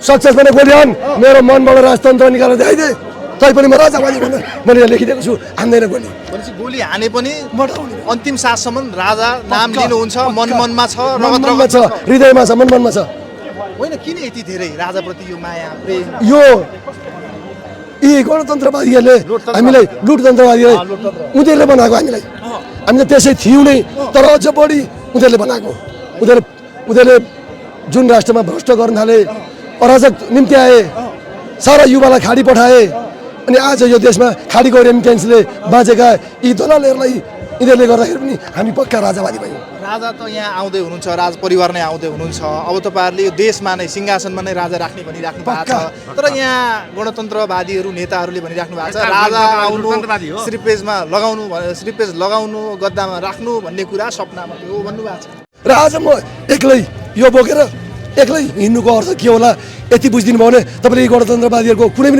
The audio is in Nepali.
सक्सेस भने गोली हान मेरो मनबाट राजतन्त्र निकालेर देखाइदे तै पनि म राजावादी भनेर मैले यहाँ लेखिदिएको छु हान्दैन गोली भनेपछि गोली हाने पनि मटाउने अन्तिम साससम्म राजा नाम लिनुहुन्छ मन मनमा छ रगत मनमा रगत छ हृदयमा छ मनमा छ होइन किन यति धेरै राजाप्रति यो माया प्रेम यो यी गणतन्त्रवादीहरूले हामीलाई लुटतन्त्रवादीलाई उनीहरूले बनाएको हामीलाई हामी त त्यसै थियौँ नै तर अझ बढी उनीहरूले बनाएको उनीहरूले जुन राष्ट्रमा भ्रष्ट गर्न थाले अराजक निम्ति आए सारा युवालाई खाडी पठाए अनि आज यो देशमा खाडीको रेमिटेन्सले बाँचेका यी दलालहरूलाई यिनीहरूले गर्दाखेरि पनि हामी पक्का राजावादी भयौँ राजा त यहाँ आउँदै हुनुहुन्छ राज परिवार नै आउँदै हुनुहुन्छ अब तपाईँहरूले यो देशमा नै सिंहासनमा नै राजा राख्ने भनिराख्नु भएको छ तर यहाँ गणतन्त्रवादीहरू नेताहरूले भनिराख्नु भएको छ राजा आउनु श्रीपेज लगाउनु गद्दामा राख्नु भन्ने कुरा सपनामा हो भन्नुभएको छ र आज म एक्लै यो बोकेर एक्लै हिँड्नुको अर्थ के होला यति बुझिदिनु भयो भने तपाईँले यी गणतन्त्रवादीहरूको कुनै पनि